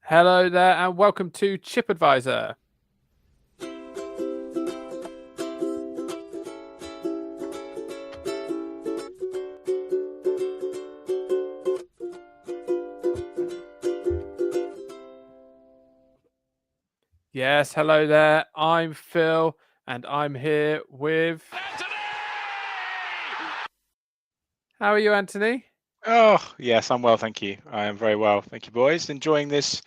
Hello there, and welcome to Chip Advisor. Yes, hello there. I'm Phil, and I'm here with Anthony. How are you, Anthony? Oh, yes, I'm well, thank you. I am very well, thank you, boys. Enjoying this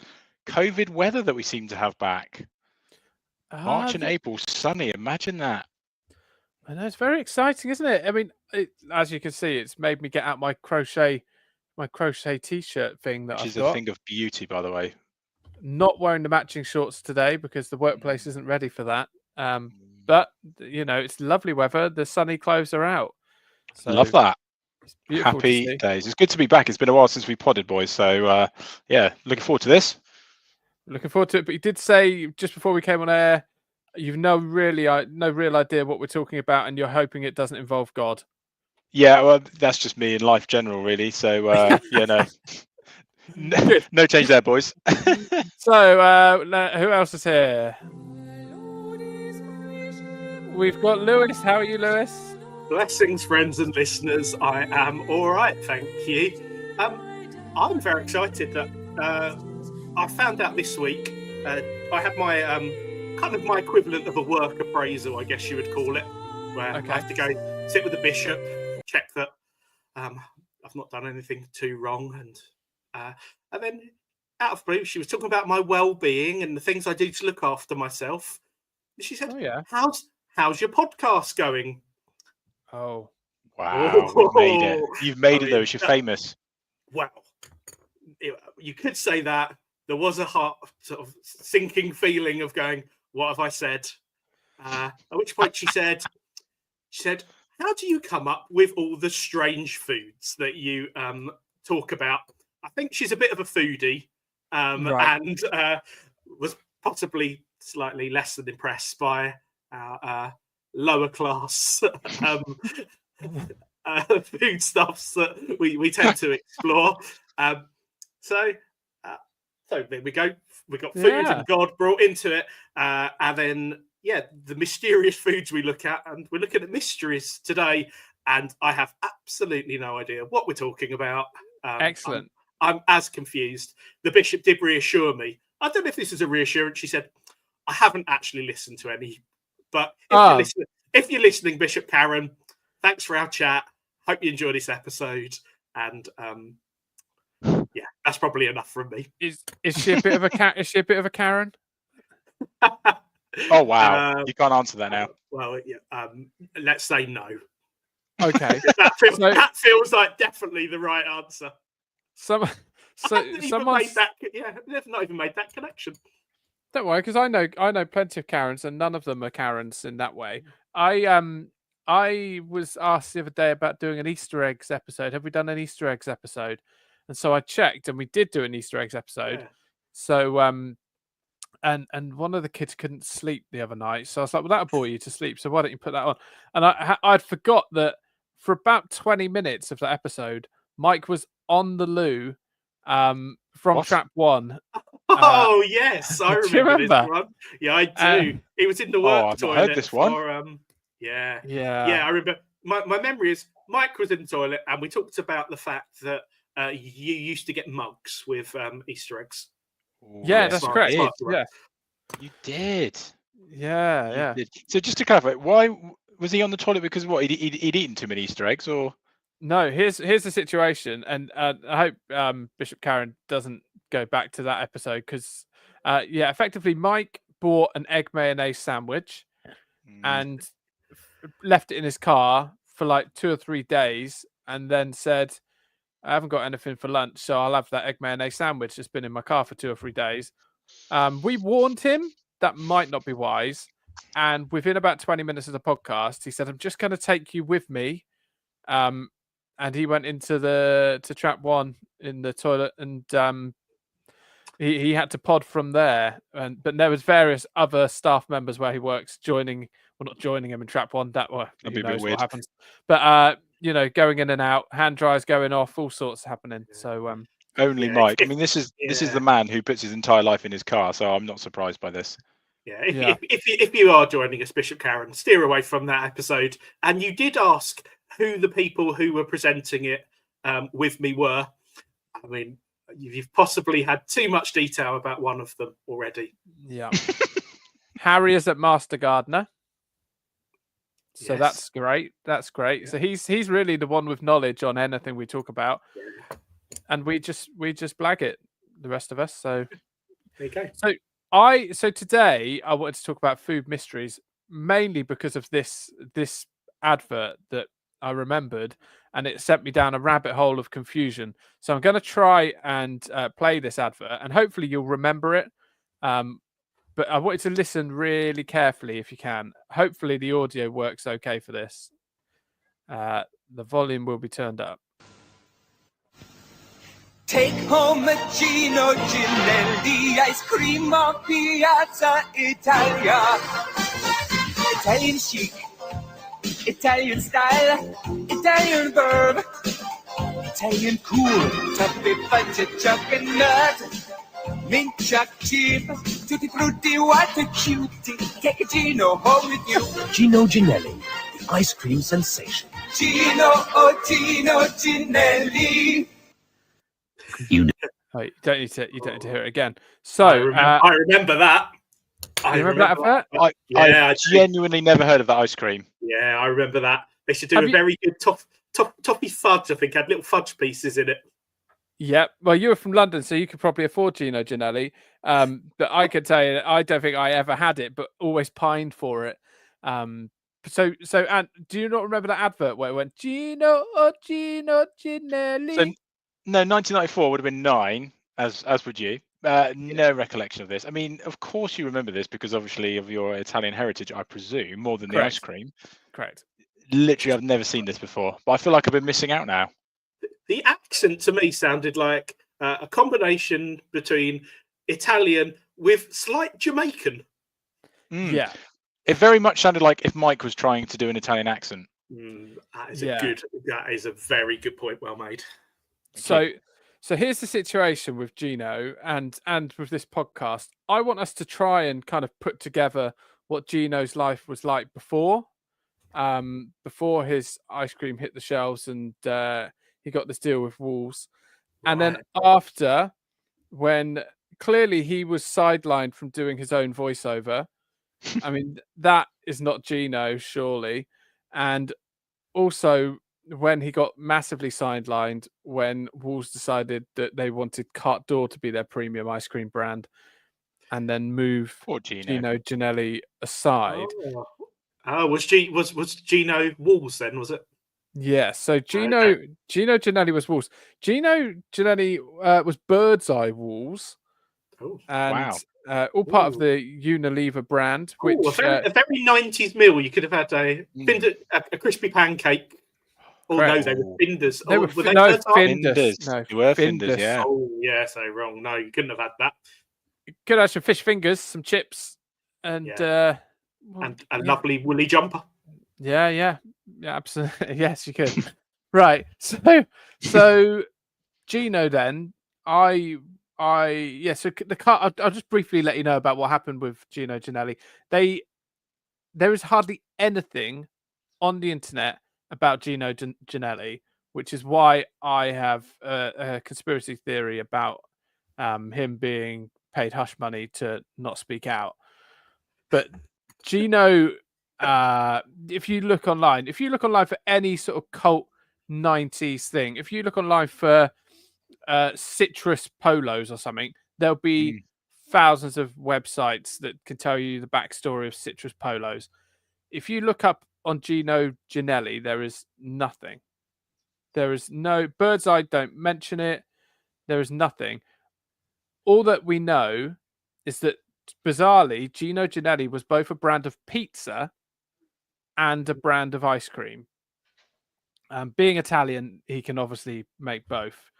COVID weather that we seem to have back. March and April, sunny. Imagine that. I know, it's very exciting, isn't it? I mean, as you can see, it's made me get out my crochet T-shirt thing that Which I've is a got. thing of beauty, by the way. Not wearing the matching shorts today because the workplace isn't ready for that. But it's lovely weather. The sunny clothes are out. So Love that. it's beautiful to Happy see. days. It's good to be back. It's been a while since we podded, boys. So yeah, looking forward to this. Looking forward to it. But you did say just before we came on air, you've no real idea what we're talking about, and you're hoping it doesn't involve God. Yeah, well, that's just me in life general, really. So yeah, no change there, boys. So who else is here? We've got Lewis. How are you, Lewis? Blessings, friends and listeners. I am all right, thank you. I'm very excited that I found out this week. I had my kind of my equivalent of a work appraisal, I guess you would call it, where I have to go sit with the bishop, check that I've not done anything too wrong, and then out of blue, she was talking about my well-being and the things I do to look after myself. And she said, "Oh yeah, how's your podcast going?" Oh, wow, we've made it. You've made it, though. You're famous. Well, you could say that. There was a heart sort of sinking feeling of going, what have I said? At which point she said, how do you come up with all the strange foods that you talk about? I think she's a bit of a foodie, right. and was possibly slightly less than impressed by our lower class foodstuffs that we tend to explore. So there we go. We got food and God brought into it, and then the mysterious foods we look at, and we're looking at mysteries today. And I have absolutely no idea what we're talking about. Excellent. I'm as confused. The bishop did reassure me. I don't know if this is a reassurance. She said, I haven't actually listened to any, but if you're listening, Bishop Karen, thanks for our chat. Hope you enjoy this episode. And yeah, that's probably enough from me. Is she a bit of a Is she a bit of a Karen? Oh wow, you can't answer that now. Well, yeah, let's say no. Okay, that feels like definitely the right answer. Someone made that. Yeah, they've not even made that connection. Don't worry, because I know plenty of Karens, and none of them are Karens in that way. I was asked the other day about doing an Easter eggs episode. Have we done an Easter eggs episode? And so I checked, and we did do an Easter eggs episode. Yeah. So and one of the kids couldn't sleep the other night, so I was like, well, that'll bore you to sleep, so why don't you put that on? And I'd forgot that for about 20 minutes of that episode, Mike was on the loo from Trap 1. Oh yes, I remember this one. Yeah, I do. He was in the work toilet. I've heard this one. Yeah. I remember. My memory is Mike was in the toilet, and we talked about the fact that you used to get mugs with Easter eggs. Yeah, that's correct. Yeah, you did. Yeah. Did. So just to clarify, why was he on the toilet? Because what he'd eaten too many Easter eggs, or? No, here's the situation, and I hope Bishop Karen doesn't go back to that episode because, effectively, Mike bought an egg mayonnaise sandwich and left it in his car for like 2 or 3 days, and then said, "I haven't got anything for lunch, so I'll have that egg mayonnaise sandwich that's been in my car for 2 or 3 days." We warned him that might not be wise, and within about 20 minutes of the podcast, he said, "I'm just going to take you with me." And he went into Trap 1 in the toilet, and he had to pod from there. But there was various other staff members where he works not joining him in Trap 1. That'd be a bit weird. What happens. But going in and out, hand dryers going off, all sorts happening. So Only Yeah, Mike. I mean, this is the man who puts his entire life in his car, so I'm not surprised by this. Yeah, if you are joining us, Bishop Karen, steer away from that episode. And you did ask who the people who were presenting it with me were. I mean, you've possibly had too much detail about one of them already. Yeah. Harry is at Master Gardener. So Yes. that's great. That's great. Yeah. So he's really the one with knowledge on anything we talk about. Yeah. And we just blag it, the rest of us. So there you go. So today I wanted to talk about food mysteries, mainly because of this advert that I remembered, and it sent me down a rabbit hole of confusion. So I'm going to try and play this advert, and hopefully you'll remember it. But I wanted to listen really carefully if you can. Hopefully the audio works okay for this. The volume will be turned up. Take home a Gino Ginelli ice cream of Piazza Italia. Italian chic, Italian style, Italian verb, Italian cool, toffee fudge, chocolate, mint choc chip, tutti frutti, what a cutie. Take a Gino home with you. Gino Ginelli, the ice cream sensation. Gino, oh Gino Ginelli. You don't need to hear it again. So I remember that. You remember that advert? I genuinely never heard of that ice cream. Yeah, I remember that. They should do very good toffee fudge. I think had little fudge pieces in it. Yeah, well, you were from London, so you could probably afford Gino Ginelli. But I could tell you, I don't think I ever had it, but always pined for it. So, and do you not remember that advert where it went Gino Ginelli? So, no, 1994 would have been 9, as would you. No recollection of this. I mean, of course you remember this because obviously of your Italian heritage, I presume, more than the ice cream. Correct. Literally, I've never seen this before, but I feel like I've been missing out now. The accent to me sounded like a combination between Italian with slight Jamaican. Yeah. It very much sounded like if Mike was trying to do an Italian accent. That is a very good point. Well made. So here's the situation with Gino and with this podcast. I want us to try and kind of put together what Gino's life was like before his ice cream hit the shelves and he got this deal with Wolves. Right. And then after, when clearly he was sidelined from doing his own voiceover. I mean, that is not Gino, surely. And also when he got massively sidelined when Wolves decided that they wanted Carte d'Or to be their premium ice cream brand and then move Gino Ginelli aside. Was Gino Wolves then, was it? Yeah, so Gino Ginelli was Wolves. Gino Ginelli was Birdseye Wolves. Oh, and all part of the Unilever brand. Which a very 90s meal. You could have had a crispy pancake. Oh no, they were Finders. They were Finders. No, you were Finders, yeah. Oh yeah, so wrong. No, you couldn't have had that. You could have some fish fingers, some chips, and a lovely woolly jumper. Yeah, absolutely. Yes, you could. Right. So Gino, then so the car. I'll just briefly let you know about what happened with Gino Ginelli. There is hardly anything on the internet about Gino Ginelli, which is why I have a conspiracy theory about him being paid hush money to not speak out. But Gino, if you look online for any sort of cult 90s thing, if you look online for citrus polos or something, there'll be thousands of websites that can tell you the backstory of citrus polos. If you look up on Gino Ginelli, there is nothing. There is no Birdseye, don't mention it. There is nothing. All that we know is that bizarrely, Gino Ginelli was both a brand of pizza and a brand of ice cream. Being Italian, he can obviously make both.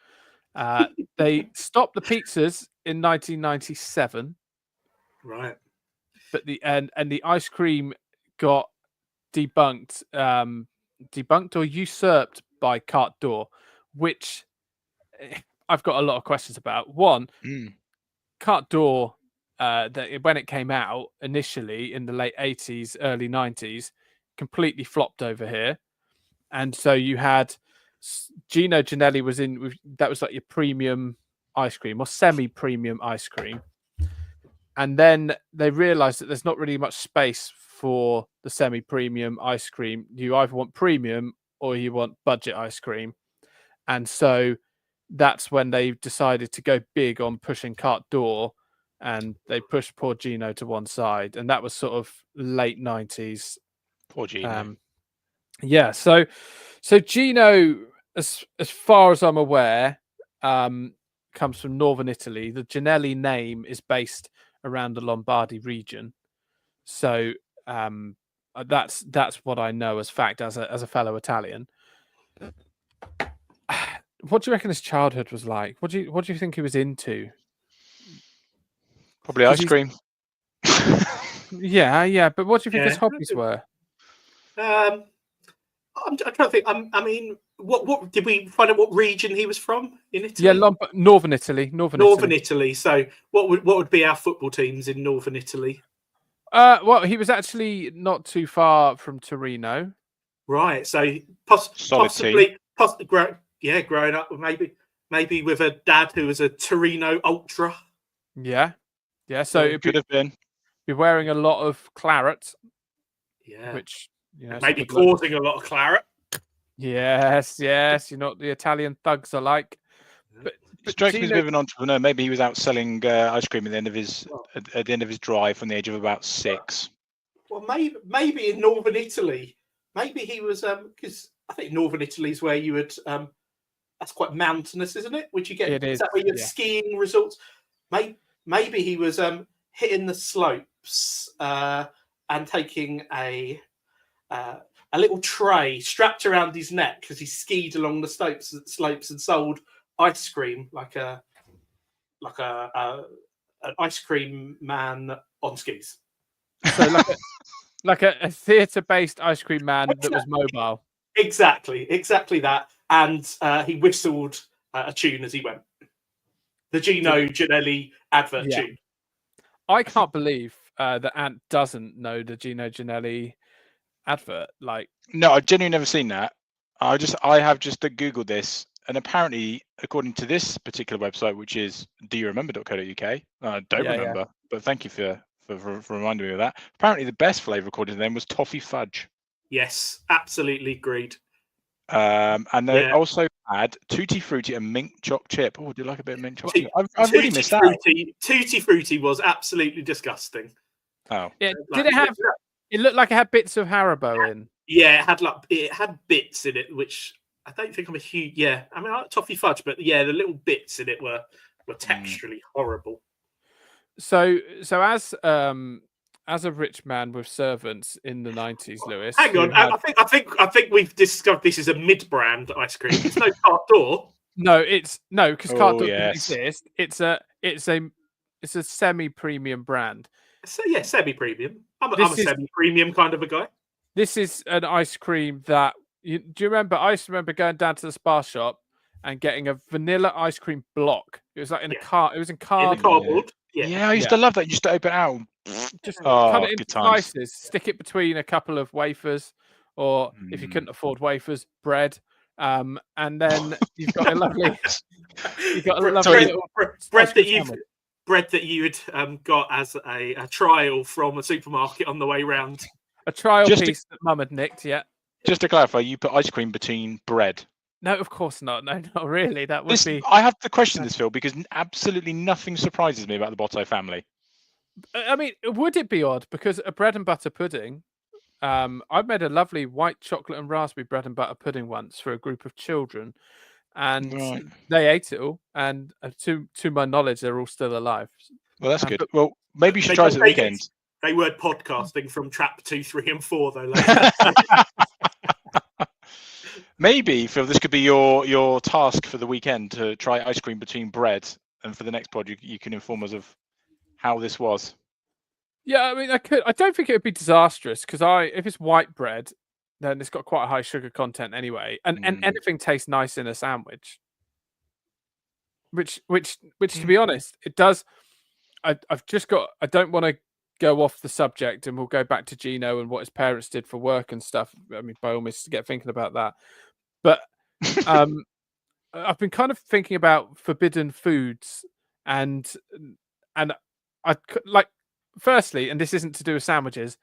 They stopped the pizzas in 1997, right? But the ice cream got debunked or usurped by Carte d'Or, which I've got a lot of questions about. One, Mm. Carte d'Or, when it came out initially in the late 80s, early 90s, completely flopped over here. And so you had Gino Ginelli was in, that was like your premium ice cream or semi-premium ice cream. And then they realized that there's not really much space for the semi-premium ice cream. You either want premium or you want budget ice cream. And so that's when they decided to go big on pushing Carte d'Or, and they pushed poor Gino to one side. And that was sort of late 90s. Poor Gino. Yeah, so Gino, as far as I'm aware, comes from northern Italy. The Ginelli name is based around the Lombardy region. So that's what I know as fact as a fellow Italian. What do you reckon his childhood was like? What do you think he was into? Probably ice cream. Yeah, but what do you think his hobbies were? I'm trying to think. I mean, what did we find out? What region he was from in Italy? Yeah, northern Italy. Northern Italy. So, what would be our football teams in northern Italy? Well, he was actually not too far from Torino. Right. So possibly, growing up with maybe with a dad who was a Torino ultra. Yeah. So it could have been. Be wearing a lot of claret. Yeah. Which maybe causing a lot of claret. Yes. You know what the Italian thugs are like. But strikes me as a bit of an entrepreneur. Maybe he was out selling ice cream at the end of his drive from the age of about 6. Well, maybe in northern Italy, maybe he was because I think northern Italy is where you would that's quite mountainous, isn't it? Would you get? It is that where you have skiing resorts? Maybe he was hitting the slopes and taking a little tray strapped around his neck because he skied along the slopes and sold ice cream like an ice cream man on skis. So like a theatre-based ice cream man that was mobile. Exactly that. And he whistled a tune as he went. The Gino Ginelli advert tune. I can't believe that Ant doesn't know the Gino Ginelli advert. Like, no, I've genuinely never seen that. I have just googled this, and apparently, according to this particular website, which is doyouremember.co.uk, I don't remember, but thank you for reminding me of that. Apparently, the best flavour according to them was toffee fudge. Yes, absolutely agreed. And they also had Tutti Frutti and mint choc chip. Oh, do you like a bit of mint choc chip? I've really missed out. Tutti Frutti was absolutely disgusting. Oh, yeah. Did it have? It looked like it had bits of Haribo in. Yeah, it had bits in it, which I don't think I'm a huge. Yeah, I mean, I like toffee fudge, but yeah, the little bits in it were texturally horrible. So as a rich man with servants in the 90s, Lewis. Hang on, I think we've discovered this is a mid-brand ice cream. It's no Carte d'Or. No, because Carte d'Or doesn't exist. It's a semi-premium brand. So yeah, semi-premium. I'm a semi-premium kind of a guy. This is an ice cream that do you remember? I used to remember going down to the Spa shop and getting a vanilla ice cream block. It was like in a car. It was in cardboard. Yeah, I used to love that. You used to open it out. Just cut it into slices, stick it between a couple of wafers, or if you couldn't afford wafers, bread. And then you've got a lovely, bread that you had got as a trial from a supermarket on the way round. A trial piece that Mum had nicked. Yeah. Just to clarify, you put ice cream between bread. No, of course not. No, not really. That would be. I have to question this, Phil, because absolutely nothing surprises me about the Botto family. I mean, would it be odd? Because a bread and butter pudding, I made a lovely white chocolate and raspberry bread and butter pudding once for a group of children, and they ate it all. And to my knowledge, they're all still alive. Well, that's good. Well, maybe you should try it at the weekend. They weren't podcasting from trap 2, 3, and 4 though. Maybe, Phil, this could be your task for the weekend to try ice cream between bread, and for the next pod, you can inform us of how this was. Yeah, I mean, I could. I don't think it would be disastrous because if it's white bread, then it's got quite a high sugar content anyway, and anything tastes nice in a sandwich. which to be honest, it does. I've just got. I don't want to go off the subject, and we'll go back to Gino and what his parents did for work and stuff. I mean, by all means, get thinking about that. But I've been kind of thinking about forbidden foods, and I like. Firstly, and this isn't to do with sandwiches,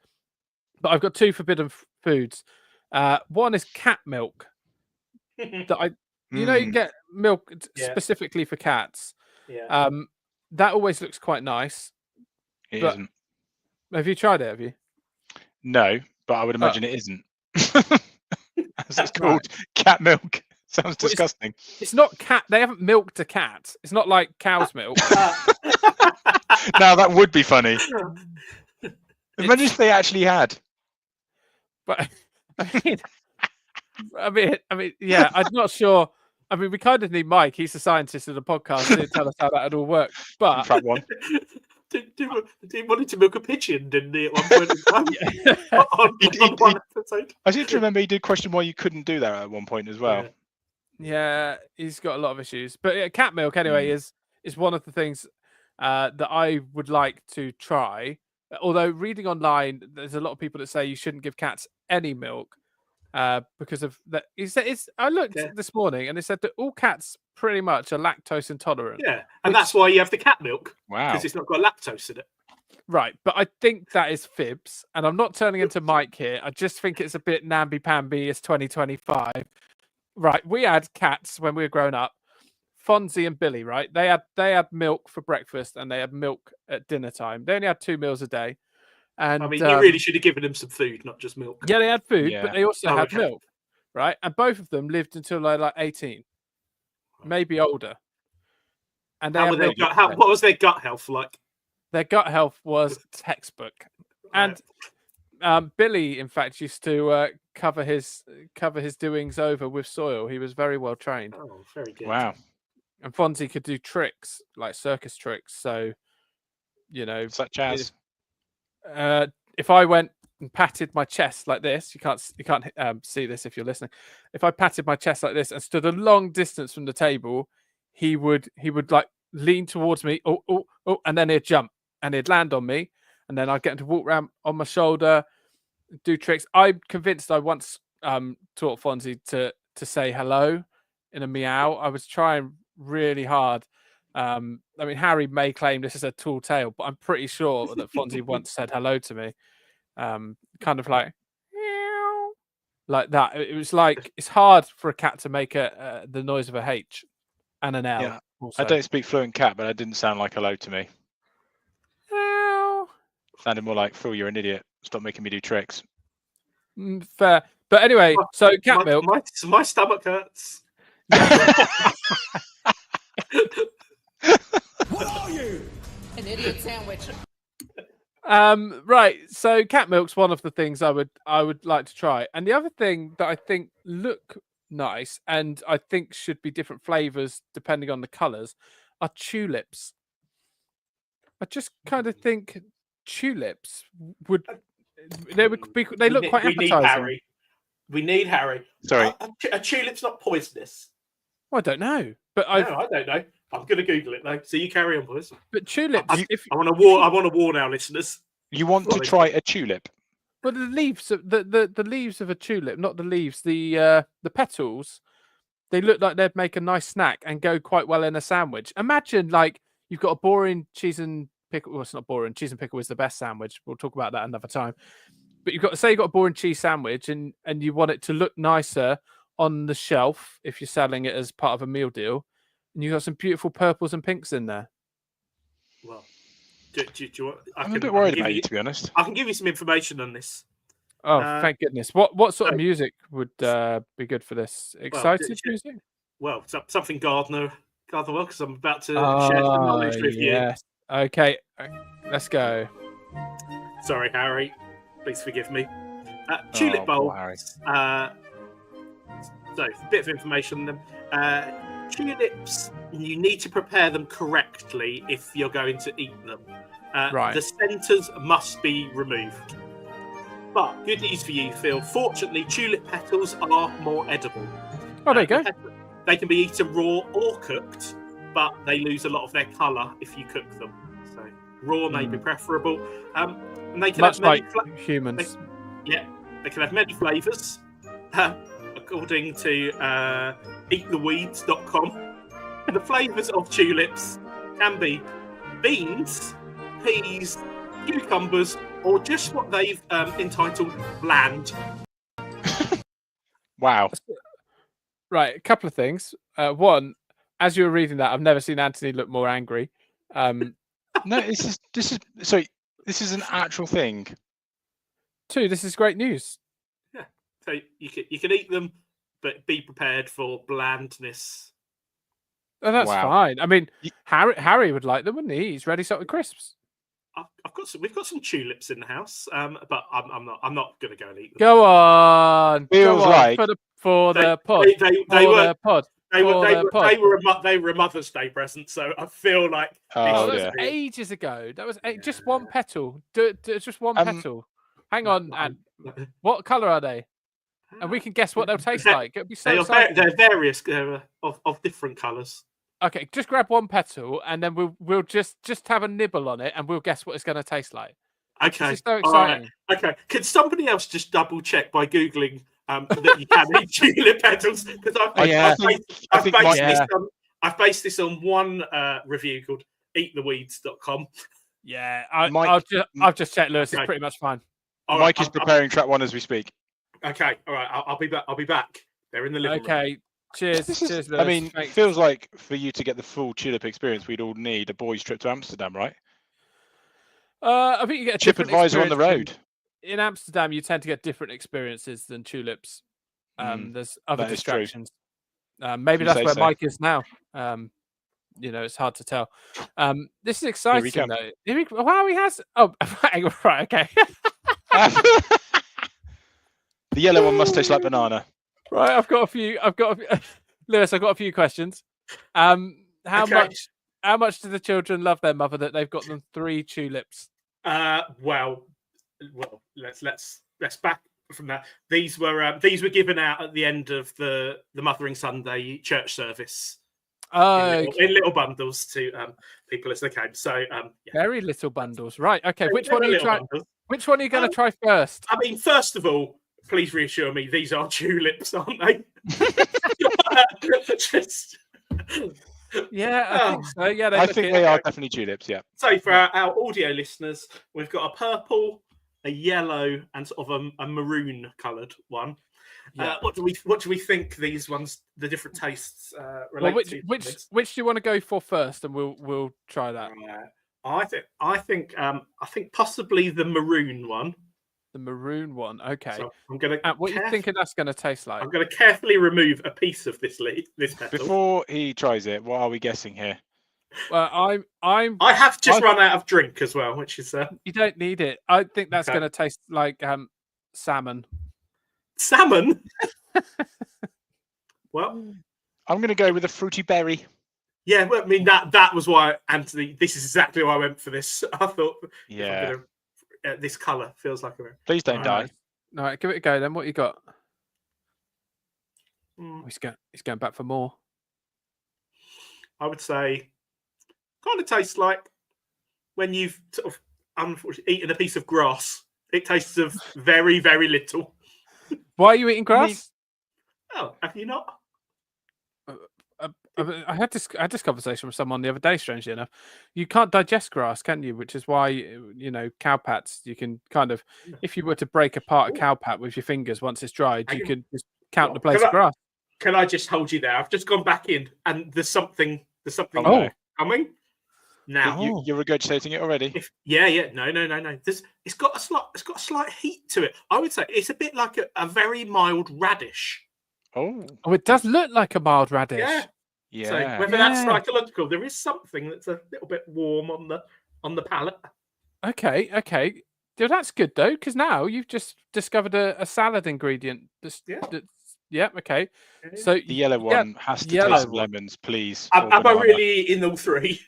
but I've got two forbidden foods. One is cat milk. That you can get milk specifically for cats. Yeah. That always looks quite nice. It But- isn't. Have you tried it? Have you? No, but I would imagine it isn't. As it's called, cat milk. Sounds disgusting. It's not cat. They haven't milked a cat. It's not like cow's milk. Now that would be funny. Imagine if they actually had. But I mean, yeah. I'm not sure. I mean, we kind of need Mike. He's the scientist of the podcast to tell us how that would all work. But Trap one. He wanted to milk a pigeon, didn't he, at one point in time? on one episode. I seem to remember he did question why you couldn't do that at one point as well. Yeah, he's got a lot of issues. But yeah, cat milk anyway is one of the things that I would like to try. Although reading online, there's a lot of people that say you shouldn't give cats any milk because of that. I looked this morning and it said that all cats pretty much are lactose intolerant. Yeah, and that's why you have the cat milk. Wow. Because it's not got lactose in it. Right, but I think that is fibs, and I'm not turning into Mike here. I just think it's a bit namby-pamby. It's 2025. Right, we had cats when we were growing up. Fonzie and Billy, right? They had milk for breakfast and they had milk at dinner time. They only had 2 meals a day. And I mean, you really should have given them some food, not just milk. Yeah, they had food, Yeah. but they also had okay. milk, right? And both of them lived until they were like 18, maybe older. And they had milk. What was their gut health like? Their gut health was textbook. And Billy, in fact, used to cover his doings over with soil. He was very well trained. Oh, very good. Wow. And Fonzie could do tricks, like circus tricks. So, Such as. if I went and patted my chest like this, you can't see this if you're listening. If I patted my chest like this and stood a long distance from the table, he would like lean towards me, and then he'd jump and he'd land on me, and then I'd get him to walk around on my shoulder, do tricks. I'm convinced I once taught Fonzie to say hello in a meow. I was trying really hard. I mean, Harry may claim this is a tall tale, but I'm pretty sure that Fonzie once said hello to me, kind of like meow, like that. It was like it's hard for a cat to make the noise of a H and an L. Yeah. Also. I don't speak fluent cat, but that didn't sound like hello to me. Meow. Sounded more like, Phil, you're an idiot. Stop making me do tricks. Fair. But anyway, so cat milk. My stomach hurts. What are you? An idiot sandwich. Right. So cat milk's one of the things I would like to try, and the other thing that I think look nice and I think should be different flavors depending on the colors are tulips. I just kind of think tulips would they look quite appetizing. We need Harry. Sorry. A tulip's not poisonous. Well, I don't know, but I don't know. I'm going to Google it though. So you carry on, boys. But tulips. I want to warn our listeners. You want to try a tulip? But the leaves, the leaves of a tulip, not the leaves, the petals, they look like they'd make a nice snack and go quite well in a sandwich. Imagine like you've got a boring cheese and pickle. Well, it's not boring. Cheese and pickle is the best sandwich. We'll talk about that another time. But you've got a boring cheese sandwich and you want it to look nicer on the shelf if you're selling it as part of a meal deal, and you've got some beautiful purples and pinks in there. Well, do you want, I'm a bit worried about you, to be honest. I can give you some information on this. Oh, thank goodness! What sort of music would be good for this? Excited music? Well, something Gardner, because I'm about to share some knowledge with you. Okay, let's go. Sorry, Harry. Please forgive me. Tulip bowl. So, a bit of information on them. Tulips, you need to prepare them correctly if you're going to eat them. Right. The centres must be removed. But good news for you, Phil. Fortunately, tulip petals are more edible. Oh, there you go. They can be eaten raw or cooked, but they lose a lot of their colour if you cook them. So raw may be preferable. And they can Much have many like humans. they can have many flavours. According to eattheweeds.com, the flavours of tulips can be beans, peas, cucumbers, or just what they've entitled bland. Wow. Right, a couple of things. One, as you were reading that, I've never seen Anthony look more angry. No, this is an actual thing. Two, this is great news. Yeah, so you can eat them, but be prepared for blandness. Oh, that's Wow. fine. I mean, Harry would like them, wouldn't he? He's ready salted crisps. We've got some tulips in the house, but I'm not going to go and eat them. Go on. Feels go on, like for the pod. They were a Mother's Day present, so I feel like that dear. was ages ago. That was just one petal. Just one petal. Hang on, and what colour are they? And we can guess what they'll taste like. It'll be so exciting. They're various of different colours. Okay, just grab one petal, and then we'll just have a nibble on it, and we'll guess what it's going to taste like. Okay, this is so exciting. Right. Okay, can somebody else just double check by googling that you can eat tulip petals? Because I've based this on one review called eattheweeds.com. Yeah, I've just checked. Lewis is pretty much fine. Mike is preparing track one as we speak. Okay, all right, I'll be back. I'll be back. They're in the living room. Okay, cheers. Cheers, Lewis. I mean, it feels like for you to get the full tulip experience, we'd all need a boys' trip to Amsterdam, right? I think you get a Chip different advisor on the road. In Amsterdam, you tend to get different experiences than tulips. There's other distractions. Maybe that's where Mike is now. It's hard to tell. This is exciting though. Wow, he has. Oh, right, okay. The yellow one must taste like banana. Right, I've got a few. Lewis, I've got a few questions. How much do the children love their mother that they've got them 3 tulips? Well, let's back from that. These were given out at the end of the Mothering Sunday church service. In little bundles to people as they came. So very little bundles, right? Okay, which one are you trying? Which one are you going to try first? I mean, first of all, please reassure me these are tulips, aren't they? Yeah, I think so. Yeah, I think they are definitely tulips. Yeah. So for our audio listeners, we've got a purple, a yellow, and sort of a maroon coloured one. Yeah. What do we think these ones, the different tastes relate to? Which do you want to go for first, and we'll try that. I think possibly the maroon one. The maroon one, okay. So I'm gonna. What are you thinking that's going to taste like? I'm going to carefully remove a piece of this petal. Before he tries it, what are we guessing here? Well, I have just run out of drink as well, which is. You don't need it. I think that's going to taste like salmon. Salmon. Well, I'm going to go with a fruity berry. Yeah, well, I mean that was why Anthony. This is exactly why I went for this. I thought, this colour feels like a. Please don't die. All right, give it a go then. What you got? He's going back for more. I would say, kind of tastes like when you've sort of unfortunately eaten a piece of grass. It tastes of very, very little. Why are you eating grass? Oh, have you not? I had this conversation with someone the other day. Strangely enough, you can't digest grass, can you? Which is why cow pats. You can kind of, if you were to break apart a cow pat with your fingers once it's dried, you could just count the blades of grass. Can I just hold you there? I've just gone back in, and there's something coming. Now you're regurgitating it already. No. It's got a slight heat to it. I would say it's a bit like a very mild radish. Oh, it does look like a mild radish. Yeah. So whether that's psychological, there is something that's a little bit warm on the palate. Okay. Yeah, that's good though, because now you've just discovered a salad ingredient. Okay. So the yellow one has to taste of lemons, please. Am I really in all 3?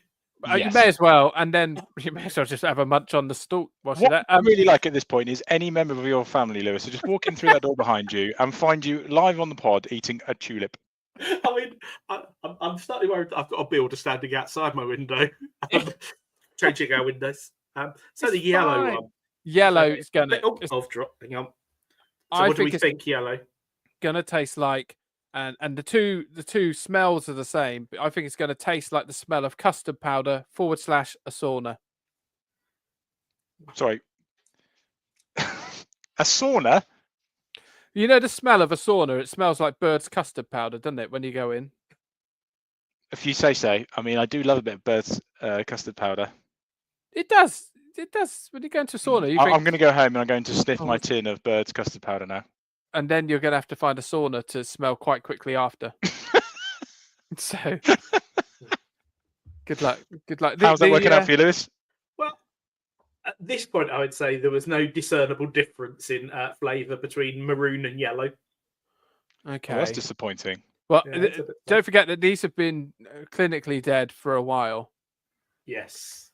Yes. You may as well, and then you may as well just have a munch on the stalk. What I really like at this point is any member of your family, Lewis, to just walk in through that door behind you and find you live on the pod eating a tulip. I mean, I'm slightly worried that I've got a builder standing outside my window, changing our windows. So It's the yellow fine. one. Yellow is gonna. I've dropped. Hang on. So I what do we think it's think? Yellow. gonna taste like, and the two smells are the same. But I think it's gonna taste like the smell of custard powder / a sauna. Sorry. A sauna? You know the smell of a sauna? It smells like bird's custard powder, doesn't it? When you go in. If you say so. I mean, I do love a bit of bird's custard powder. It does. It does. When you go into a sauna, you I'm think, going to go home and I'm going to sniff Oh, my what's- tin of bird's custard powder now. and then you're gonna have to find a sauna to smell quite quickly after. So, good luck. Good luck. How's that working out for you, Lewis? Well, at this point, I would say there was no discernible difference in flavour between maroon and yellow. Okay. Oh, that's disappointing. Well, Yeah, it's a bit don't forget that these have been clinically dead for a while. Yes.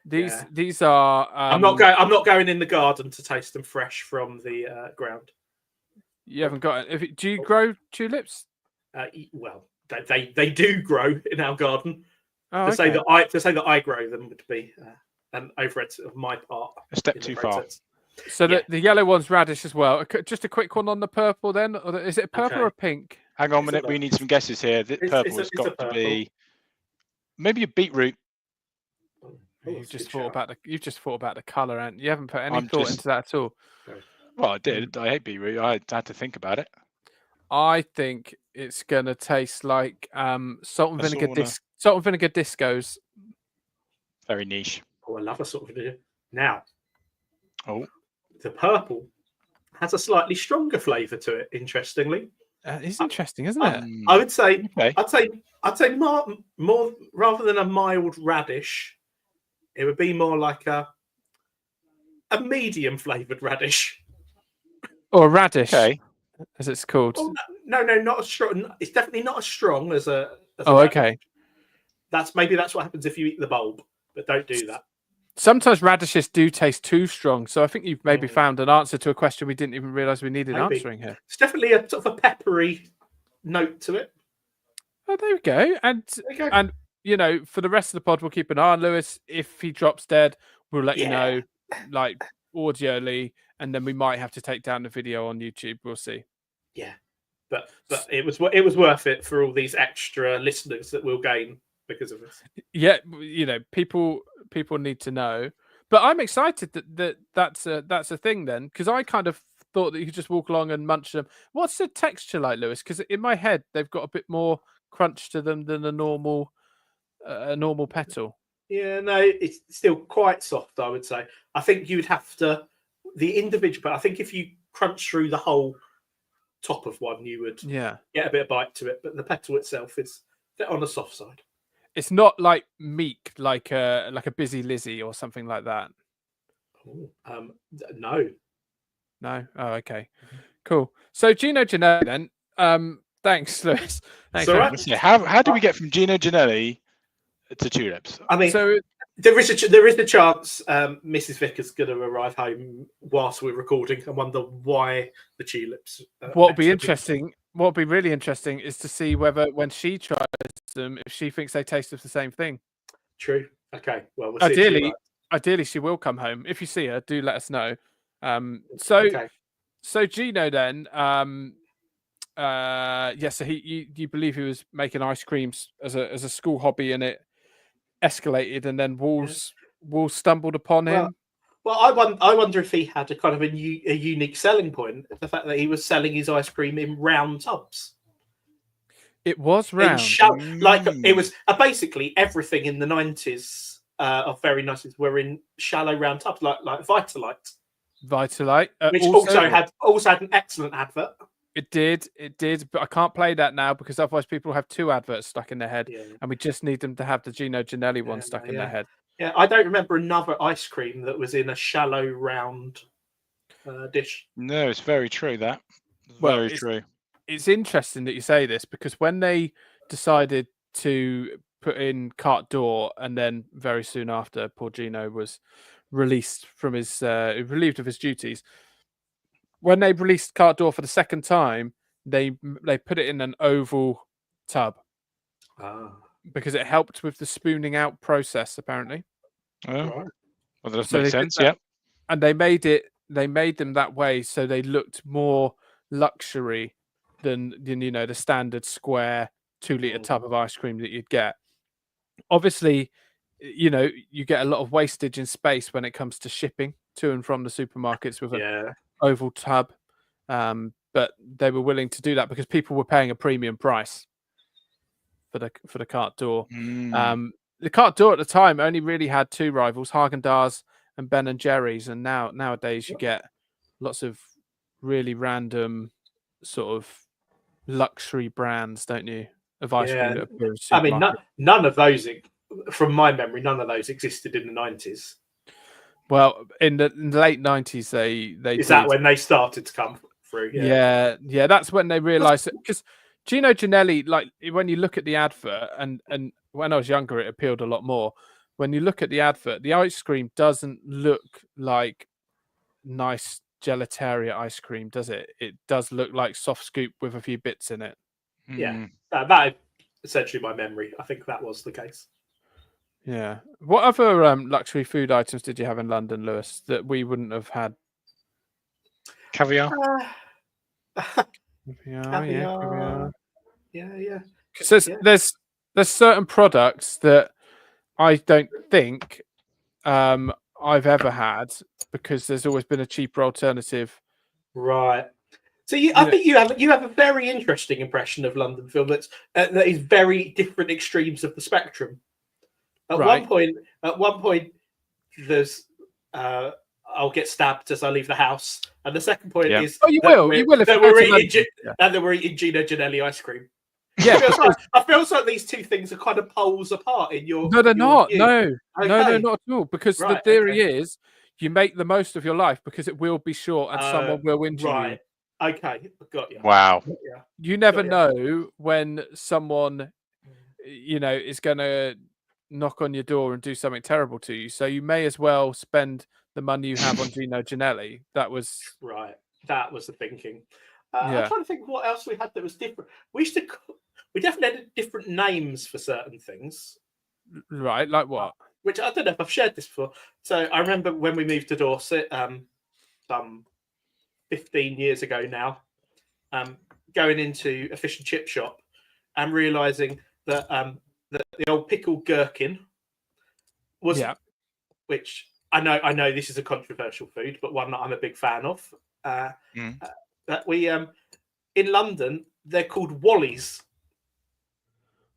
These are. I'm not going in the garden to taste them fresh from the ground. You haven't got. Do you grow tulips? Well, they do grow in our garden. Oh, To say okay. that I grow them would be an overhead of my part. A step in the too far. process. So Yeah. the yellow one's radish as well. Just a quick one on the purple then. Or is it purple or Okay. pink? Hang on a It's a minute. We look. need some guesses here. The It's- purple it's a- has it's a got to purple. be maybe a beetroot. Oh, You've that's a just good shout. thought about the colour, and you haven't put any I'm thought just- into that at all. Well, I did. I hate beetroot. I had to think about it. I think it's gonna taste like salt and A vinegar sauna. salt and vinegar discos. Very niche. Oh, I love a sort of video. Now, Oh, the purple has a slightly stronger flavour to it. Interestingly, It's interesting, isn't it? I would say, okay. I'd say more rather than a mild radish, it would be more like a medium flavoured radish. Or radish, Okay. as it's called. Oh, no, not as strong. It's definitely not as strong as a. Oh, radish. okay. That's what happens if you eat the bulb, but don't do that. Sometimes radishes do taste too strong, so I think you've maybe Mm. found an answer to a question we didn't even realise we needed Maybe. answering here. It's definitely a sort of a peppery note to it. Oh, there we go. And There you go. and you know, for the rest of the pod, we'll keep an eye on Lewis. If he drops dead, we'll let you know, like audioly, and then we might have to take down the video on YouTube. We'll see. Yeah, but it was worth it for all these extra listeners that we'll gain because of this. Yeah, you know, people need to know. But I'm excited that's a thing then, because I kind of thought that you could just walk along and munch them. What's the texture like, Lewis? Because in my head they've got a bit more crunch to them than a normal petal. Yeah, no, it's still quite soft, I would say. I think you'd have to the individual, but I think if you crunch through the whole top of one, you would Yeah, get a bit of bite to it. But the petal itself is a bit on the soft side. it's not like meek, like a Busy Lizzie or something like that. Ooh, no. No. Oh, okay, cool. So Gino Ginelli then. Thanks, Lewis. Thanks. all very right. much. Yeah, how do we get from Gino Ginelli to tulips? I mean, So there is a chance Mrs. Vickers going to arrive home whilst we're recording and wonder why the tulips. what'll be interesting, what'll be really interesting, is to see whether when she tries them, if she thinks they taste of the same thing. True. Okay. Well, we'll see. if she Ideally, she will come home. If you see her, do let us know. Okay. So Gino then, so you believe he was making ice creams as a school hobby, and it escalated, and then Walls stumbled upon him. Well, I wonder if he had a kind of a unique selling point, the fact that he was selling his ice cream in round tubs. It was In round. like it was basically everything in the 90s of very nices were in shallow round tubs, like Vitalite, Vitalite, which also had an excellent advert. It did, but I can't play that now because otherwise people have two adverts stuck in their head, and we just need them to have the Gino Ginelli one stuck in their head. Yeah, I don't remember another ice cream that was in a shallow round dish. No, it's very true. That Well, very true. It's interesting that you say this, because when they decided to put in Carte d'Or, and then very soon after, poor Gino was released from his relieved of his duties. When they released Carte d'Or for the second time, they put it in an oval tub because it helped with the spooning out process, apparently. Oh, Right. well, that does So make they did sense. that. Yeah. And they made them that way so they looked more luxury than the standard square 2-liter tub of ice cream that you'd get. Obviously, you get a lot of wastage in space when it comes to shipping to and from the supermarkets with an oval tub. But they were willing to do that because people were paying a premium price for the cart door. The cart door at the time only really had two rivals, Haagen-Dazs and Ben and Jerry's, and nowadays you get lots of really random sort of luxury brands, don't you, of ice cream that appear in I mean, supermarkets. none of those, from my memory, none of those existed in the 90s. Well, in the late 90s, they Is did. that when they started to come through? Yeah, that's when they realised it. Because Gino Ginelli, like when you look at the advert, and when I was younger, it appealed a lot more. When you look at the advert, the ice cream doesn't look like nice gelateria ice cream, does it? It does look like soft scoop with a few bits in it. Yeah, that is essentially my memory. I think that was the case. Yeah. What other luxury food items did you have in London, Lewis, that we wouldn't have had? Caviar. Caviar. Yeah. Because there's certain products that I don't think I've ever had because there's always been a cheaper alternative. Right. So I think you have a very interesting impression of London film that is very different extremes of the spectrum. At one point, there's I'll get stabbed as I leave the house, and the second point is you will if that we're eating Gino Ginelli ice cream. Yeah, I feel like these two things are kind of poles apart in your. No, they're not. View. No, Okay. no, not at all. Because the theory is you make the most of your life because it will be short and someone will injure you. Okay, got you. Wow. Yeah. You never know when someone, is going to knock on your door and do something terrible to you. So you may as well spend the money you have on Gino Ginelli. That was right. That was the thinking. I'm trying to think what else we had that was different. We definitely had different names for certain things. Right, like what? Which I don't know if I've shared this before. So I remember when we moved to Dorset, some 15 years ago now, going into a fish and chip shop and realizing that the old pickled gherkin was, which I know this is a controversial food, but one that I'm a big fan of. That we in London they're called Wallies.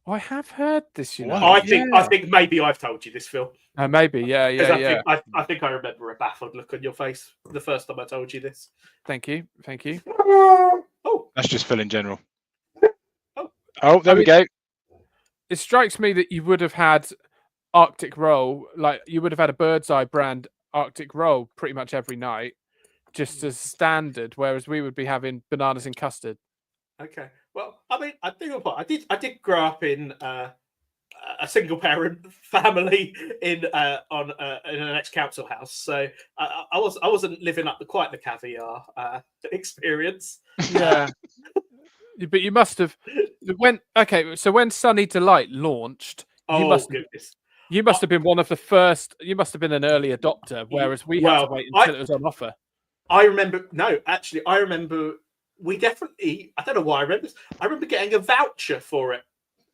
I have heard this. I think maybe I've told you this, Phil. Maybe, yeah. I think I remember a baffled look on your face the first time I told you this. Thank you. Oh, that's just Phil in general. Oh, there we go. It strikes me that you would have had Arctic roll, like you would have had a Bird's Eye brand Arctic roll pretty much every night, just as standard, whereas we would be having bananas in custard. Okay. Well, I mean, I did grow up in a single parent family in an ex-council house, so I wasn't living up to quite the caviar experience. Yeah. But you must have so when Sunny Delight launched, you must have been one of the first. You must have been an early adopter, whereas we had to wait until it was on offer. I remember we definitely. I don't know why I remember this. I remember getting a voucher for it.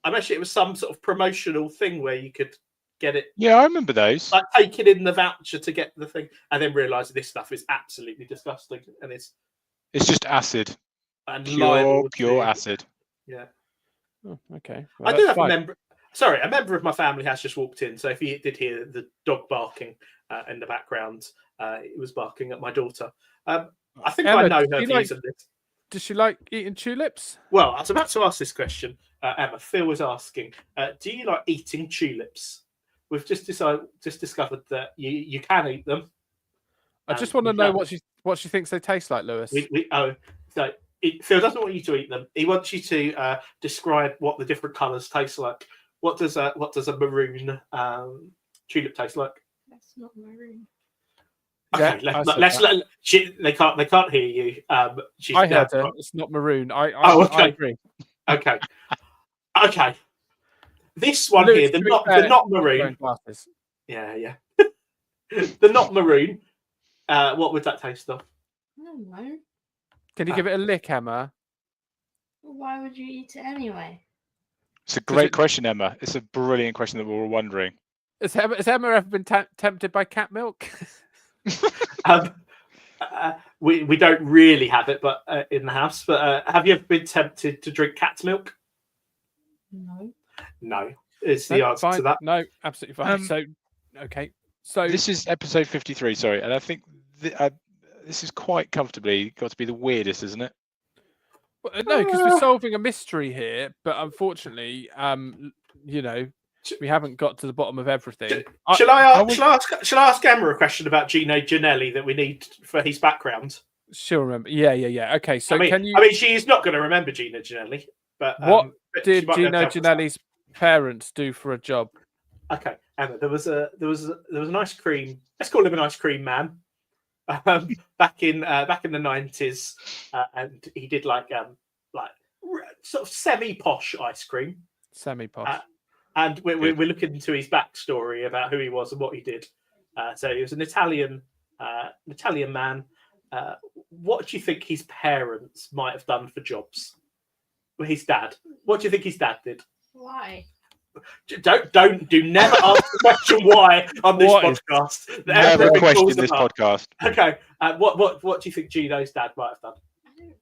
It was some sort of promotional thing where you could get it. Yeah, I remember those. Like taking in the voucher to get the thing, and then realizing this stuff is absolutely disgusting, and it's just acid. And pure acid. Yeah. Oh, okay. Well, I do have a member. Sorry, a member of my family has just walked in. So if you did hear the dog barking in the background, it was barking at my daughter. I think Emma, I know her views on this. Does she like eating tulips? Well, I was about to ask this question. Emma, Phil was asking, do you like eating tulips? We've just discovered that you can eat them. I just want to know what she thinks they taste like, Lewis. Phil doesn't want you to eat them. He wants you to describe what the different colours taste like. What does a maroon tulip taste like? That's not maroon. Okay, they can't hear you. I heard her. It's not maroon. I agree. Okay. Right, okay. This one Luke, here, to be the fair, not wearing maroon. glasses. Yeah. The not maroon. What would that taste of? I don't know. Can you give it a lick, Emma? Why would you eat it anyway? It's a great question, Emma. It's a brilliant question that we're all wondering. Has Emma ever been tempted by cat milk? We don't really have it, but in the house. But have you ever been tempted to drink cat's milk? No. No, is the answer fine. to that. No, absolutely fine. So, okay. So this is episode 53. Sorry, and I think this is quite comfortably got to be the weirdest, isn't it? Well, no, because we're solving a mystery here, but unfortunately, we haven't got to the bottom of everything. Shall I ask Emma a question about Gino Ginelli that we need for his background? She'll remember. Yeah. Okay, so can you? I mean, she's not going to remember Gino Ginelli, but what but did she might be able Gino to help us Ginelli's parents do for a job? Okay, Emma, there was an ice cream. Let's call him an ice cream man. Back in the 90s, and he did like sort of semi posh ice cream. Semi posh. And we're looking into his backstory about who he was and what he did. So he was an Italian man. What do you think his parents might have done for jobs? Well, his dad. What do you think his dad did? Why? Do never ask the question why on this podcast. Never question this podcast. Okay. What do you think Gino's dad might have done? I don't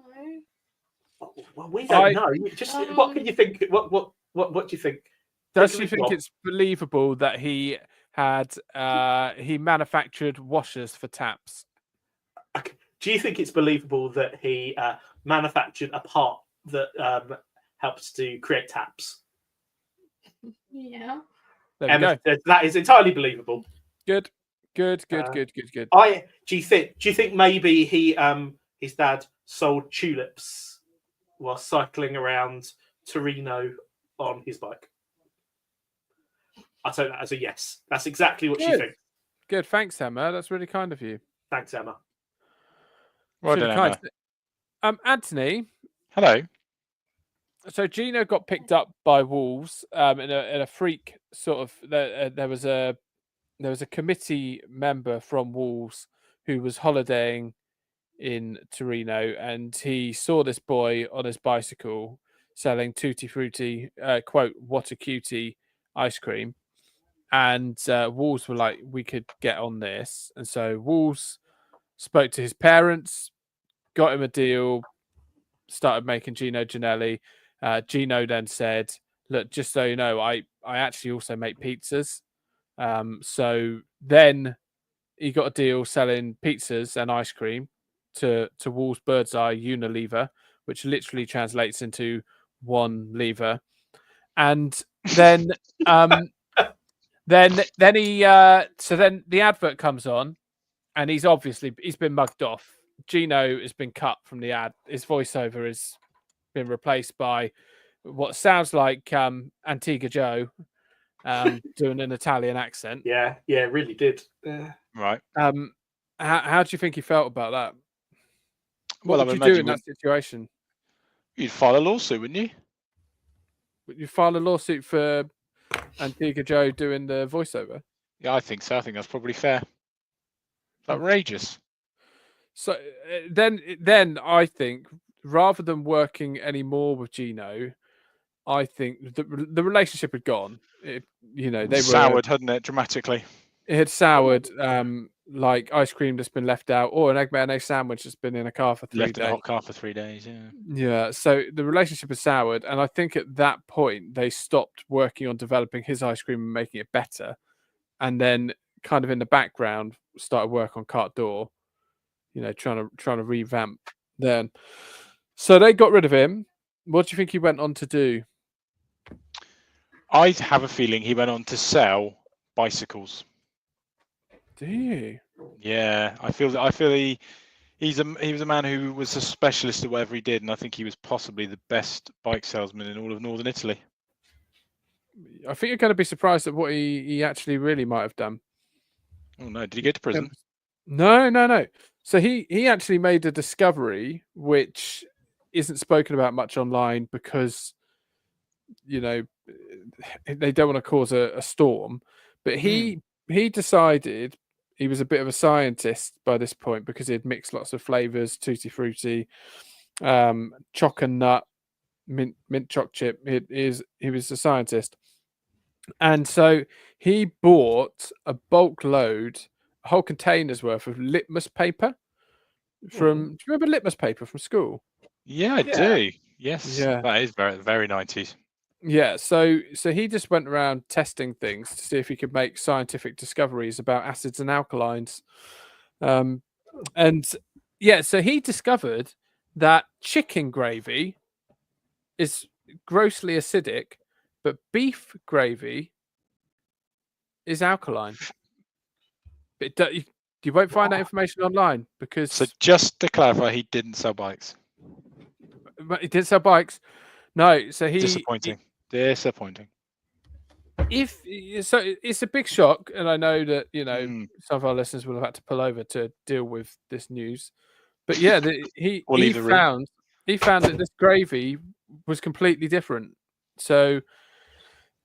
know. Well, we don't know. Just what can you think? What do you think? Does she think it's believable that he had he manufactured washers for taps? Okay. Do you think it's believable that he manufactured a part that helps to create taps? Yeah. There we Emma, go. that is entirely believable. Good. Do you think maybe his dad sold tulips while cycling around Torino on his bike? I take that as a yes. That's exactly what she thinks. Good. Thanks, Emma. That's really kind of you. Thanks, Emma. Well done, Emma. Anthony. Hello. So Gino got picked up by wolves in a freak sort of. There was a committee member from Wolves who was holidaying in Torino, and he saw this boy on his bicycle selling tutti frutti, quote, "what a cutie" ice cream, and Wolves were like, "We could get on this," and so Wolves spoke to his parents, got him a deal, started making Gino Ginelli. Gino then said, "Look, just so you know, I actually also make pizzas." So then he got a deal selling pizzas and ice cream to Wolves Bird's Eye Unilever, which literally translates into one lever. And then then the advert comes on, and he's been mugged off. Gino has been cut from the ad. His voiceover has been replaced by what sounds like Antigua Joe doing an Italian accent. Yeah, it really did. Right. How do you think he felt about that? What Well, would you do in that situation? You'd file a lawsuit, wouldn't you? Would you file a lawsuit for Antigua Joe doing the voiceover? Yeah, I think so. I think that's probably fair. Outrageous. So then I think rather than working any more with Gino, I think the relationship had gone. They soured, hadn't it, dramatically? It had soured, like ice cream that's been left out, or an egg mayonnaise sandwich that's been in a car for 3 days. Left in a hot car for 3 days, yeah. Yeah, so the relationship has soured, and I think at that point they stopped working on developing his ice cream and making it better, and then kind of in the background started work on Carte d'Or, trying to revamp then. So they got rid of him. What do you think he went on to do? I have a feeling he went on to sell bicycles. Do you? Yeah, I feel he was a man who was a specialist at whatever he did, and I think he was possibly the best bike salesman in all of northern Italy. I think you're going to be surprised at what he actually really might have done. Oh no! Did he go to prison? No. So he actually made a discovery which isn't spoken about much online because you know, they don't want to cause a storm. But he decided he was a bit of a scientist by this point because he had mixed lots of flavors, tutti frutti, choc and nut, mint choc chip. He was a scientist, and so he bought a bulk load, a whole container's worth of litmus paper from. Do you remember litmus paper from school? Yeah, I do. Yes, Yeah. that is very, very 90s. Yeah, so he just went around testing things to see if he could make scientific discoveries about acids and alkalines. And yeah, so he discovered that chicken gravy is grossly acidic, but beef gravy is alkaline. But you won't find that information online because So just to clarify, he didn't sell bikes. he didn't sell bikes. No, so Disappointing. Disappointing. So it's a big shock, and I know that some of our listeners will have had to pull over to deal with this news. But yeah, he found that this gravy was completely different. So,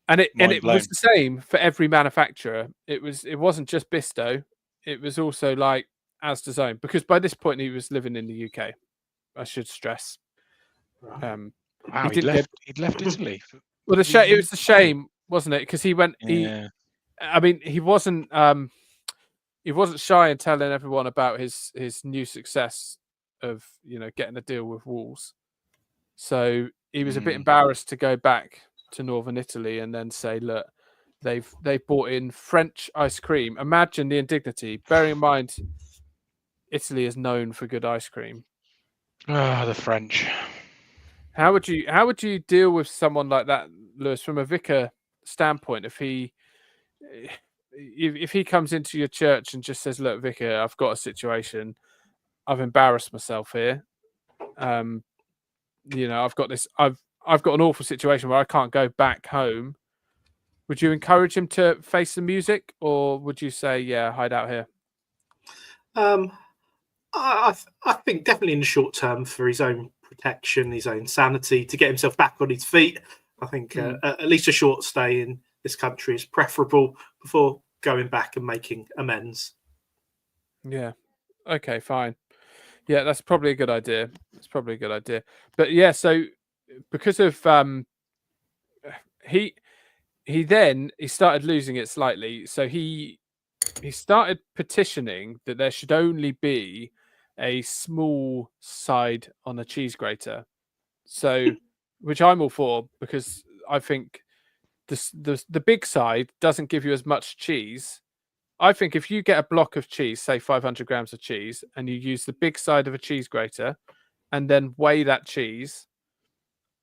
and it was the same for every manufacturer. It wasn't just Bisto. It was also like as designed, because by this point he was living in the UK. I should stress. Wow, he'd left Italy. Well, it was a shame, wasn't it? Because he went. Yeah. I mean, he wasn't shy in telling everyone about his new success of getting a deal with Wolves. So he was a bit embarrassed to go back to northern Italy and then say, "Look, they've bought in French ice cream." Imagine the indignity. Bearing in mind, Italy is known for good ice cream. Ah, the French. How would you deal with someone like that, Lewis, from a vicar standpoint? If he comes into your church and just says, "Look, vicar, I've got a situation. I've embarrassed myself here. I've got this. I've got an awful situation where I can't go back home." Would you encourage him to face the music, or would you say, "Yeah, hide out here"? I think definitely in the short term, for his own protection, his own sanity, to get himself back on his feet. I think at least a short stay in this country is preferable before going back and making amends. Yeah. Okay, fine. Yeah, that's probably a good idea. It's probably a good idea. But yeah, so because of he started losing it slightly. So he started petitioning that there should only be a small side on a cheese grater. So, which I'm all for, because I think the big side doesn't give you as much cheese. I think if you get a block of cheese, say 500 grams of cheese, and you use the big side of a cheese grater and then weigh that cheese,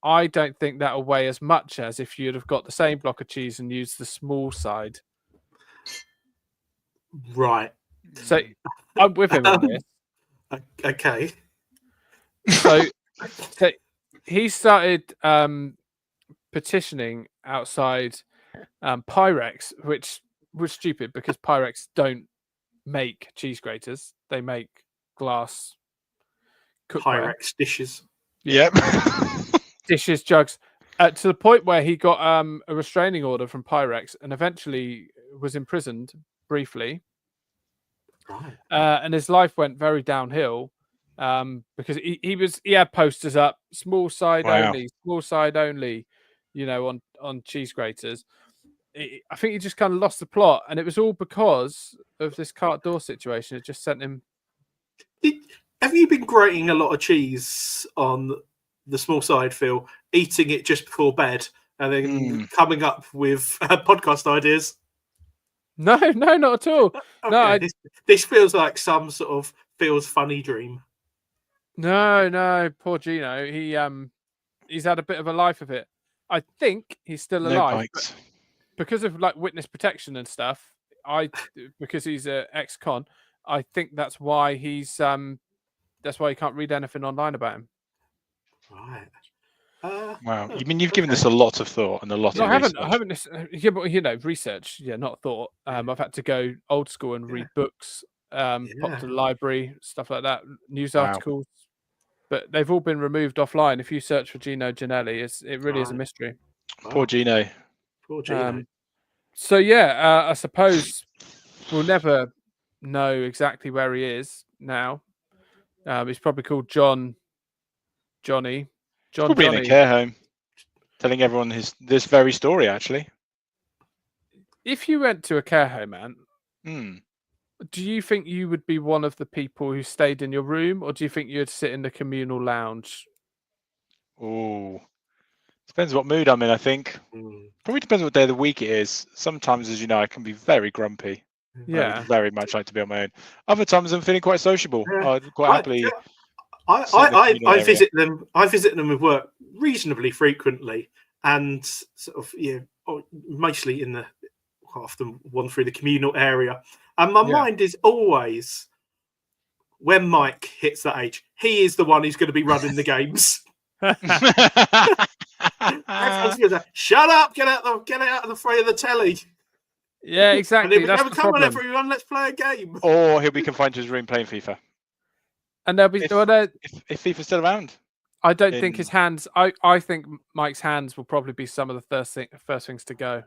I don't think that'll weigh as much as if you'd have got the same block of cheese and used the small side. Right. So I'm with him on this. Okay. So he started petitioning outside Pyrex, which was stupid because Pyrex don't make cheese graters; they make glass cookware. Pyrex dishes. Yep. Dishes, jugs, to the point where he got a restraining order from Pyrex and eventually was imprisoned briefly. Right. And his life went very downhill because he had posters up, small side only, on cheese graters. I think he just kind of lost the plot, and it was all because of this cart door situation. It just sent him. Have you been grating a lot of cheese on the small side, Phil? Eating it just before bed and then coming up with podcast ideas? No, not at all. Okay, no, this feels like some sort of Phil's funny dream. No, poor Gino. He's had a bit of a life of it. I think he's still alive, but because of like witness protection and stuff. Because he's a ex-con, I think that's why he can't read anything online about him. Right. Wow. You mean you've given this a lot of thought and a lot of research? I haven't. Yeah, but research. Yeah, not thought. I've had to go old school and read books, pop to the library, stuff like that, news articles. But they've all been removed offline. If you search for Gino Ginelli, it really is a mystery. Poor Gino. Poor Gino. So yeah, I suppose we'll never know exactly where he is now. He's probably called Johnny. He's probably in a Johnny. care home, telling everyone this very story. Actually, If you went to a care home, man, Hmm. do you think you would be one of the people who stayed in your room, or do you think you'd sit in the communal lounge? Oh, depends what mood I'm in. I think probably depends what day of the week it is. Sometimes, as you know, I can be very grumpy. I Yeah. would very much like to be on my own. Other times, I'm feeling quite sociable. Yeah. I'd quite happily. sit in the I communal area. visit them. I visit them with work reasonably frequently, and sort of mostly in the quite often one through the communal area. And my mind is always when Mike hits that age, he is the one who's going to be running the games. Everyone's going to shut up, get out of the fray of the telly. Yeah, exactly. And That's then the come on, problem. everyone, let's play a game. Or he'll be confined to his room playing FIFA. And there'll be. If FIFA's still around. I don't think his hands. I think Mike's hands will probably be some of the first things to go.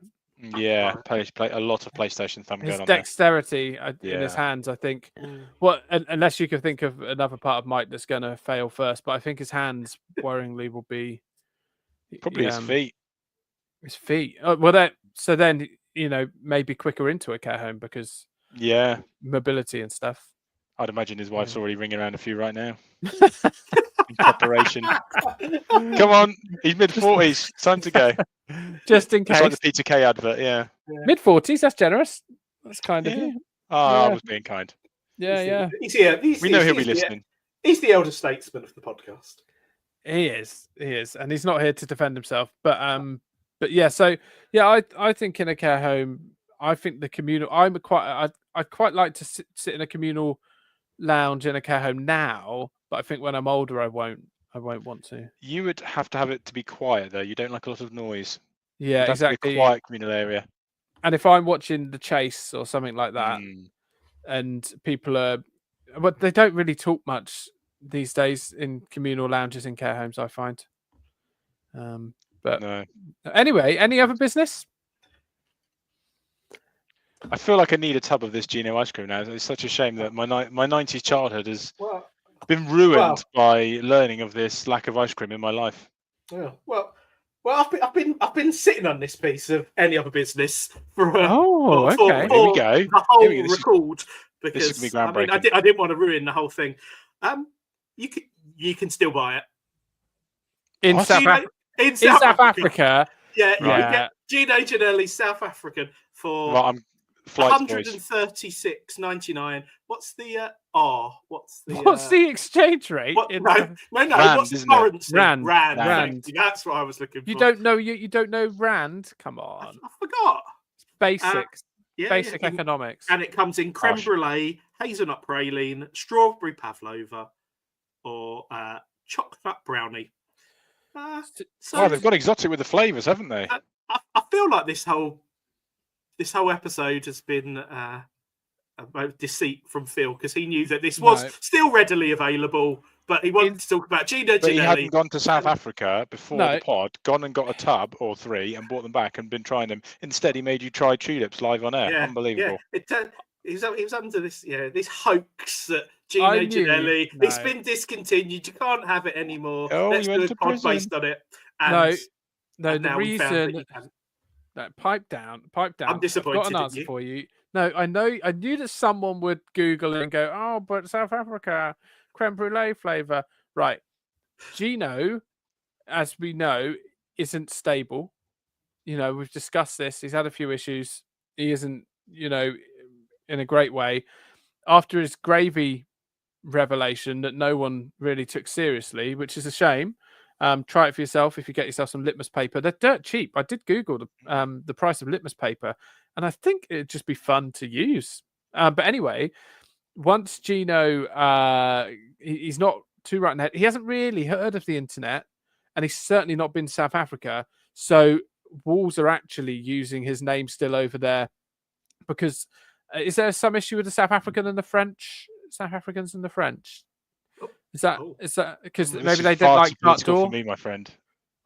Yeah, play a lot of PlayStation thumb His going on there. dexterity in his hands, I think. Well, unless you can think of another part of Mike that's going to fail first, but I think his hands, worryingly, will be Probably his feet. His feet. Oh, well, so then maybe quicker into a care home because mobility and stuff. I'd imagine his wife's already ringing around a few right now. In preparation. Come on, he's mid-40s. Time to go. Just in case. It's like the Peter Kay advert, yeah. Mid-40s, that's generous. That's kind of you. Oh, I was being kind. Yeah. We know he'll be listening. He's the elder statesman of the podcast. He is, and he's not here to defend himself. But yeah, so yeah, I think in a care home, I think the communal. I'd quite like to sit in a communal lounge in a care home now, but I think when I'm older, I won't want to. You would have to have it to be quiet though. You don't like a lot of noise. Yeah, exactly. A quiet communal area. And if I'm watching The Chase or something like that, and people but they don't really talk much these days in communal lounges in care homes, I find. But no. Anyway, any other business? I feel like I need a tub of this Gino ice cream now. It's such a shame that my 90s childhood has been ruined by learning of this lack of ice cream in my life. Yeah. Well, I've been sitting on this piece of any other business for okay. Here we go. The whole record because this is gonna be groundbreaking. I didn't want to ruin the whole thing. You can still buy it in South Africa. Yeah, you can get Gino Ginelli South African for $136.99. What's the What's the exchange rate? No. Rand, what's the currency? Rand. That's what I was looking for. You don't know Rand? Come on. I forgot. Basics. Basic economics. And it comes in creme brulee, hazelnut praline, strawberry pavlova, or chocolate brownie. They've got exotic with the flavours, haven't they? I feel like this whole episode has been about deceit from Phil because he knew that this was still readily available, but he wanted to talk about Gino Ginelli. But he hadn't gone to South Africa before the pod, gone and got a tub or three and brought them back and been trying them. Instead, he made you try tulips live on air. Unbelievable. Yeah. He was under this hoax that Gino Ginelli, it's been discontinued. You can't have it anymore. Let's do a pod based on it. And the reason that pipe down. I'm disappointed. I've got an answer for you. No, I knew that someone would Google it and go, oh, but South Africa, creme brulee flavor. Right. Gino, as we know, isn't stable. We've discussed this. He's had a few issues. He isn't, in a great way. After his gravy revelation that no one really took seriously, which is a shame. Try it for yourself if you get yourself some litmus paper. They're dirt cheap. I did Google the price of litmus paper, and I think it'd just be fun to use. But anyway, once Gino, he's not too right in the head. He hasn't really heard of the internet, and he's certainly not been to South Africa. So Wolves are actually using his name still over there because is there some issue with the South Africans and the French? Is that because maybe they don't like carte d'or? For me, my friend.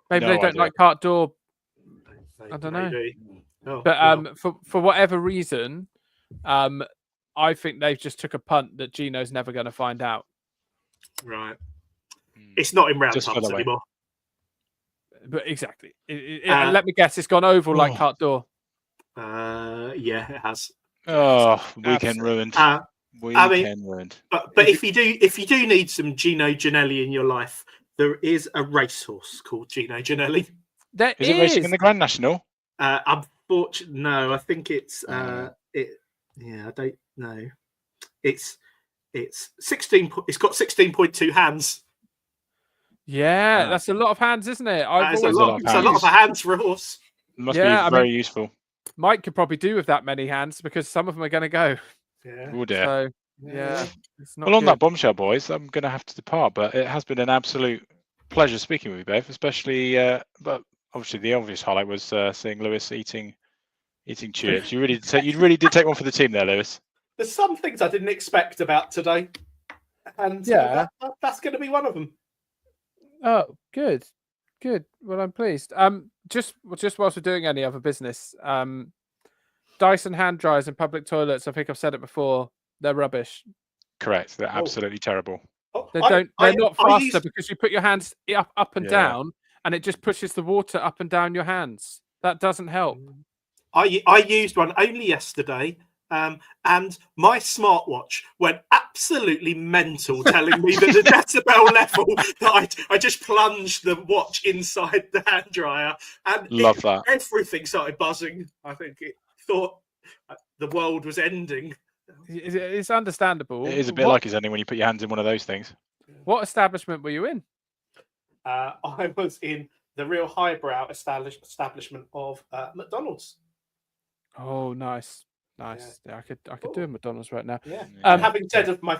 Maybe they don't like carte d'or I don't know. Maybe. Oh, But well, for whatever reason, I think they've just took a punt that Gino's never going to find out. right. It's not in round Just tubs fell away. anymore. But exactly. Let me guess, it's gone oval like Cart Door. Yeah, it has. Oh, weekend ruined. Weekend ruined. But if you do need some Gino Ginelli in your life, there is a racehorse called Gino Ginelli. There Is it racing in the Grand National? Unfortunately, no. I think it's it. Yeah, I don't know. It's 16. It's got 16.2 hands. Yeah, that's a lot of hands, isn't it? It's a lot of hands for a horse. Must be very useful. Mike could probably do with that many hands because some of them are going to go. Yeah. Oh dear. So, yeah. It's not Well, on good. that bombshell, boys, I'm going to have to depart, but it has been an absolute pleasure speaking with you both, especially, but obviously the obvious highlight was seeing Lewis eating tulips. You really did take one for the team there, Lewis. There's some things I didn't expect about today, and that's going to be one of them. Oh, good. Well, I'm pleased. Just whilst we're doing any other business, Dyson hand dryers in public toilets. I think I've said it before. They're rubbish. Correct. They're absolutely terrible. They're not faster because you put your hands up and down, and it just pushes the water up and down your hands. That doesn't help. I used one only yesterday. And my smartwatch went absolutely mental, telling me that the decibel level that I just plunged the watch inside the hand dryer, and that everything started buzzing. I think it thought the world was ending. It's understandable. It is a bit like it's ending when you put your hands in one of those things. What establishment were you in? I was in the real highbrow establishment of McDonald's. Oh, nice. Yeah, I could do a McDonald's right now. Yeah. Having said of my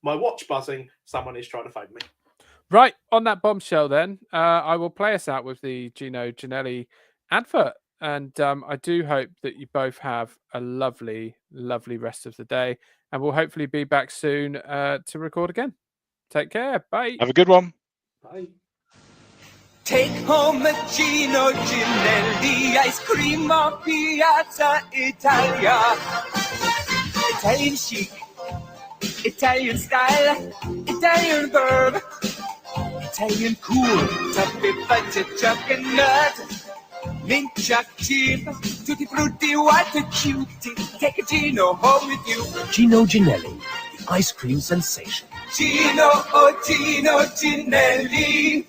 watch buzzing, someone is trying to phone me. Right, on that bombshell then, I will play us out with the Gino Ginelli advert. And I do hope that you both have a lovely, lovely rest of the day. And we'll hopefully be back soon to record again. Take care. Bye. Have a good one. Bye. Take home a Gino Ginelli ice cream of Piazza Italia. Italian chic, Italian style, Italian verb, Italian cool, toffee butter, chocolate, mint chocolate, tutti frutti, what a cutie. Take a Gino home with you. Gino Ginelli, the ice cream sensation. Gino, oh Gino Ginelli.